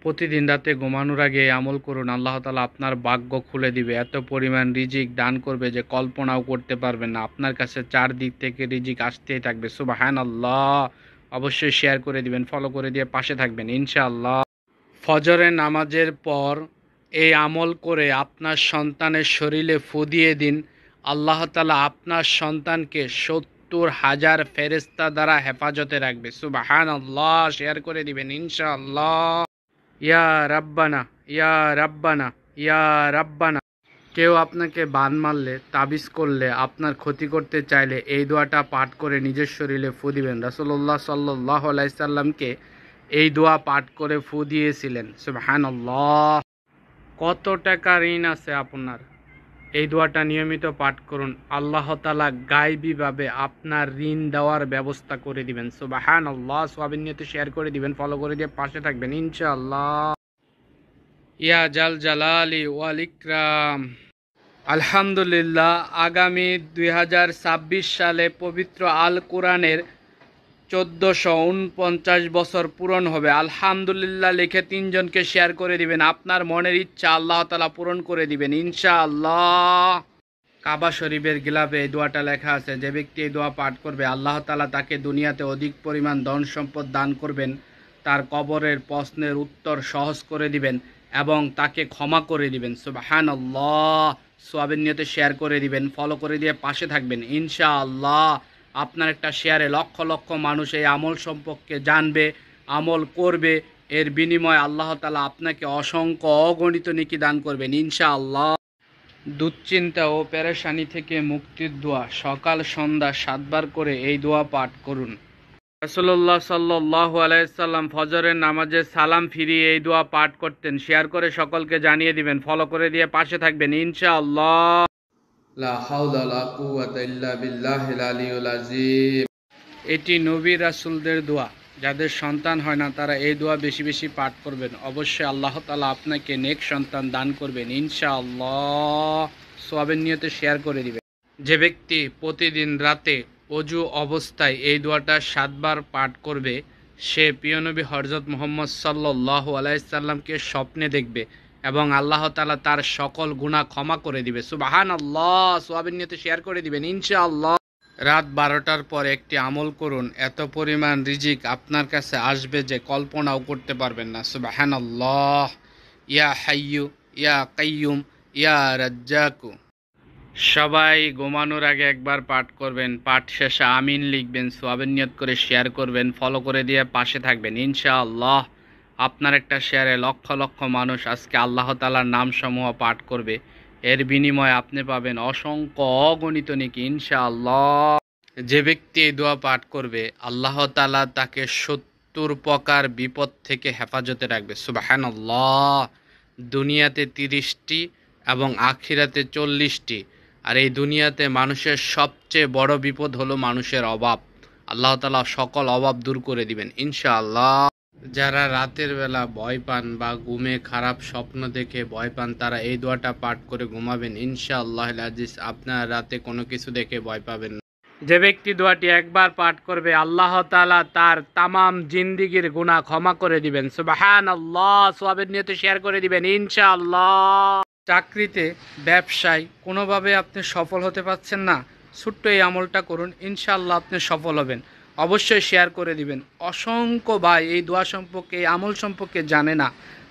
প্রতিদিন রাতে ঘুমানোর আগে এই আমল করুন, আল্লাহ তাআলা আপনার ভাগ্য খুলে দিবে, এত পরিমাণ রিজিক দান করবে যে কল্পনাও করতে পারবেন না। আপনার কাছে চারদিক থেকে রিজিক আসতেই থাকবে। সুবহানাল্লাহ। অবশ্যই শেয়ার করে দিবেন, ফলো করে দিয়ে পাশে থাকবেন ইনশাআল্লাহ। ফজরের নামাজের পর এই আমল করে আপনার সন্তানের শরীরে ফু দিয়ে দিন। আল্লাহ তাআলা আপনার সন্তানকে ৭০,০০০ ফেরেশতা দ্বারা হেফাজতে রাখবে। সুবহানাল্লাহ। শেয়ার করে দিবেন ইনশাআল্লাহ। ইয়া রাব্বানা, ইয়া রাব্বানা, ইয়া রাব্বানা। কেউ আপনাকে বান মারলে, তাবিজ করলে, আপনার ক্ষতি করতে চাইলে এই দোয়াটা পাঠ করে নিজের শরীরে ফু দিবেন। রাসূলুল্লাহ সাল্লাল্লাহু আলাইহি সাল্লামকে এই দোয়া পাঠ করে ফু দিয়েছিলেন। সুবহানাল্লাহ। কত টাকা ঋণ আছে আপনার, এই দোয়াটা নিয়মিত পাঠ করুন, আল্লাহ তাআলা গায়বীভাবে আপনার ঋণ দেওয়ার ব্যবস্থা করে দিবেন। সুবহানাল্লাহ। সওয়াবের নিয়তে শেয়ার করে দিবেন, ফলো করে দিয়ে পাশে থাকবেন ইনশাআল্লাহ। ইয়া জাল জালালি ওয়াল ইকরাম। আলহামদুলিল্লাহ, আগামী 2026 সালে পবিত্র আল কোরআনের 1449 বছর পূরণ হবে। আলহামদুলিল্লাহ লিখে 3 জনকে শেয়ার করে দিবেন। আপনার মনের ইচ্ছা আল্লাহ তাআলা পূরণ করে দিবেন ইনশাআল্লাহ। কাবা শরীফের গিলাফে এই দোয়াটা লেখা আছে, যে ব্যক্তি এই দোয়া পাঠ করবে আল্লাহ তাআলা তাকে দুনিয়াতে অধিক পরিমাণ ধন সম্পদ দান করবেন, তার কবরের প্রশ্নের উত্তর সহজ করে দিবেন এবং তাকে ক্ষমা করে দিবেন। সুবহানাল্লাহ। সওয়াবের নিয়তে শেয়ার করে দিবেন, ফলো করে দিয়ে পাশে থাকবেন ইনশাআল্লাহ। আপনার একটা শেয়ারে লক্ষ লক্ষ মানুষ এই আমল সম্পর্কে জানবে, আমল করবে, এর বিনিময়ে আল্লাহ তাআলা আপনাকে অসংখ্য অগণিত নেকি দান করবেন ইনশাআল্লাহ। দুশ্চিন্তা ও পেরেশানি থেকে মুক্তির দোয়া, সকাল সন্ধ্যা 7 বার করে এই দোয়া পাঠ করুন। রাসূলুল্লাহ সাল্লাল্লাহু আলাইহি সাল্লাম ফজরের নামাজে সালাম ফিরিয়ে এই দোয়া পাঠ করতেন। শেয়ার করে সকলকে জানিয়ে দিবেন, ফলো করে দিয়ে পাশে থাকবেন ইনশাআল্লাহ। লা হাওলা লা কুওয়াতা ইল্লা বিল্লাহিল আলিয়্যিল আযীম। এটি নবী রাসূলদের দোয়া, যাদের সন্তান হয় না তারা এই দোয়া বেশি বেশি পাঠ করবেন। অবশ্যই আল্লাহ তাআলা আপনাকে নেক সন্তান দান করবেন ইনশাআল্লাহ। সওয়াবের নিয়তে শেয়ার করে দিবেন। যে ব্যক্তি প্রতিদিন রাতে অজু অবস্থায় এই দোয়াটা 7 বার পাঠ করবে, সে প্রিয় নবী হযরত মুহাম্মদ সাল্লাল্লাহু আলাইহি সাল্লামকে স্বপ্নে দেখবে এবং আল্লাহ তাআলা তার সকল গুনাহ ক্ষমা করে দিবে। সুবহানাল্লাহ। সওয়াবের নিয়তে শেয়ার করে দিবেন ইনশাআল্লাহ। রাত 12টার পর একটি আমল করুন, এত পরিমাণ রিজিক আপনার কাছে আসবে যে কল্পনাও করতে পারবেন না। সুবহানাল্লাহ। ইয়া হাইয়্যু ইয়া কাইয়্যুম ইয়া রাজ্জাকু। সবাই ঘুমানোর আগে একবার পাঠ করবেন, পাঠ শেষে আমিন লিখবেন, সওয়াবের নিয়ত করে শেয়ার করবেন, ফলো করে দিয়ে পাশে থাকবেন ইনশাআল্লাহ। আপনার একটা শেয়ারে লক্ষ লক্ষ মানুষ আজকে আল্লাহ তাআলার নামসমূহ পাঠ করবে, এর বিনিময়ে আপনি পাবেন অসংখ্য অগণিত নেকি ইনশাআল্লাহ। যে ব্যক্তি এই দোয়া পাঠ করবে আল্লাহ তাআলা তাকে 70 প্রকার বিপদ থেকে হেফাজতে রাখবে। সুবহানাল্লাহ। দুনিয়াতে 30টি এবং আখিরাতে 40টি। আর এই দুনিয়াতে মানুষের সবচেয়ে বড় বিপদ হলো মানুষের অভাব। আল্লাহ তাআলা সকল অভাব দূর করে দিবেন ইনশাআল্লাহ। যারা রাতের বেলা ভয় পান বা ঘুমে খারাপ স্বপ্ন দেখে ভয় পান, তারা এই দোয়াটা পাঠ করে ঘুমাবেন ইনশাআল্লাহুল আজিজ। আপনার রাতে কোনো কিছু দেখে ভয় পাবেন না। যে ব্যক্তি দোয়াটি একবার পাঠ করবে আল্লাহ তাআলা তার তামাম জিন্দেগীর গুনাহ ক্ষমা করে দিবেন। সুবহানাল্লাহ। সওয়াবের নিয়তে শেয়ার করে দিবেন ইনশাআল্লাহ। চাকরিতে, ব্যবসায় কোনোভাবে আপনি সফল হতে পারছেন না, ছোট্ট এই আমলটা করুন, ইনশাআল্লাহ আপনি সফল হবেন। অবশ্যই শেয়ার করে দিবেন। অসংখ্য ভাই এই দোয়া সম্পর্কে, এই আমল সম্পর্কে জানে না,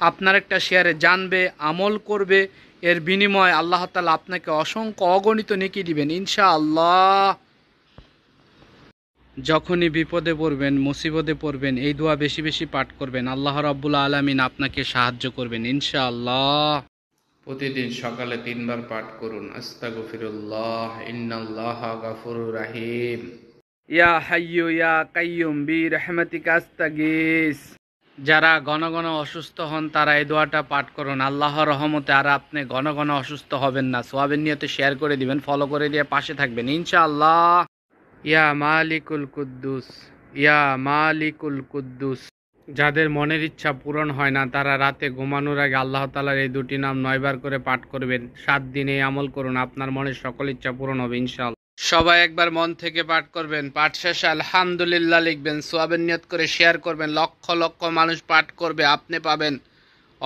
আপনার একটা শেয়ারে জানবে, আমল করবে, এর বিনিময়ে আল্লাহ তাআলা আপনাকে অসংখ্য অগণিত নেকি দিবেন ইনশাআল্লাহ। যখনই বিপদে পড়বেন, মুসিবতে পড়বেন, এই দোয়া বেশি বেশি পাঠ করবেন, আল্লাহ রাব্বুল আলামিন আপনাকে সাহায্য করবেন ইনশাআল্লাহ। প্রতিদিন সকালে 3 বার পাঠ করুন, আস্তাগফিরুল্লাহ ইন্নাল্লাহা গাফুরুর রহিম। ইয়া হাইয়্যু ইয়া কাইয়্যুম বিরহমাতিকা আস্তাগীস। যারা ঘন ঘন অসুস্থ হন তারা এই দোয়াটা পাঠ করুন, আল্লাহর রহমতে আর আপনি ঘন ঘন অসুস্থ হবেন না। সওয়াবের নিয়তে শেয়ার করে দিবেন, ফলো করে দিয়ে পাশে থাকবেন ইনশাআল্লাহ। ইয়া মালিকুল কুদ্দুস, ইয়া মালিকুল কুদ্দুস। যাদের মনের ইচ্ছা পূরণ হয় না তারা রাতে ঘুমানোর আগে আল্লাহ তাআলার এই দুটি নাম 9 বার করে পাঠ করবেন। 7 দিন এই আমল করুন, আপনার মনের সকল ইচ্ছা পূরণ হবে ইনশাআল্লাহ। সবাই একবার মন থেকে পাঠ করবেন, পাঠ শেষে আলহামদুলিল্লাহ লিখবেন, সওয়াবের নিয়ত করে শেয়ার করবেন, লক্ষ লক্ষ মানুষ পাঠ করবে, আপনি পাবেন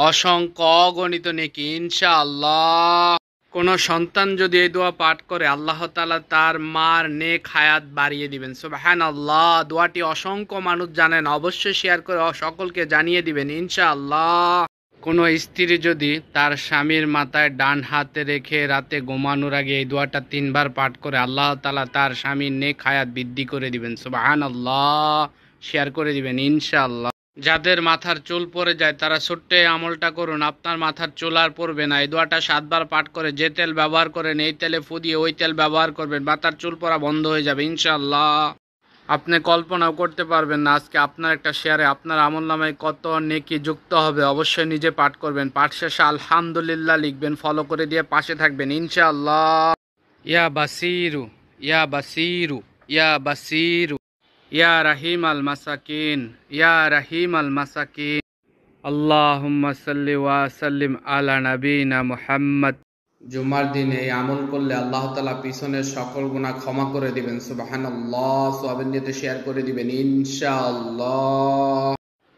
অসংখ্য অগণিত নেকি ইনশাআল্লাহ। কোন সন্তান যদি এই দোয়া পাঠ করে আল্লাহ তাআলা তার মার নেক হায়াত বাড়িয়ে দিবেন। সুবহানাল্লাহ। দোয়াটি অসংখ্য মানুষ জানেন, অবশ্যই শেয়ার করে সকলকে জানিয়ে দিবেন ইনশাআল্লাহ। কোনো স্ত্রী যদি তার স্বামীর মাথায় ডান হাতে রেখে রাতে ঘুমানোর আগে এই দোয়াটা 3 বার পাঠ করে আল্লাহ তাআলা তার স্বামীর নেক হায়াত বৃদ্ধি করে দিবেন। সুবহানাল্লাহ। শেয়ার করে দিবেন ইনশাআল্লাহ। যাদের মাথার চুল পড়ে যায় তারা ছোট্ট এই আমলটা করুন, আপনার মাথার চুল আর পড়বে না। এই দোয়াটা 7 বার পাঠ করে যে তেল ব্যবহার করেন এই তেলে ফু দিয়ে ওই তেল ব্যবহার করবেন, মাথার চুল পড়া বন্ধ হয়ে যাবে ইনশাআল্লাহ। আপনি কল্পনাও করতে পারবেন না আজকে আপনার একটা শেয়ারে আপনার আমল নামায় কত নেকি যুক্ত হবে। অবশ্যই নিজে পাঠ করবেন, পাঠ শেষে আলহামদুলিল্লাহ লিখবেন, ফলো করে দিয়ে পাশে থাকবেন ইনশাআল্লাহ। ইয়া বাসিরু, ইয়া বাসিরু, ইয়া বাসিরু, ইয়া রাহিম আল মাসাকিন, ইয়া রাহিম আল মাসাকিন। আল্লাহুম্মা সাল্লি ওয়া সাল্লিম আলা নবিনা মুহাম্মদ। জুমার দিনে এই আমল করলে আল্লাহ তাআলা পিছনের সকল গুনাহ ক্ষমা করে দিবেন। সুবহানাল্লাহ। সওয়াবের নিয়তে শেয়ার করে দিবেন ইনশাআল্লাহ।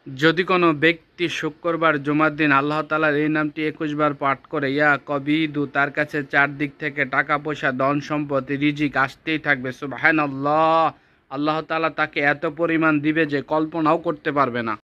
যদি কোনো ব্যক্তি শুক্রবার জুমার দিন আল্লাহ তাআলার এই নামটি 21 বার পাঠ করে ইয়া কবিদু, তার কাছে চারদিক থেকে টাকা পয়সা ধন সম্পদ রিজিক আসতেই থাকবে। সুবহানাল্লাহ। আল্লাহ তাআলা তাকে এত পরিমাণ দিবে যে কল্পনাও করতে পারবে না।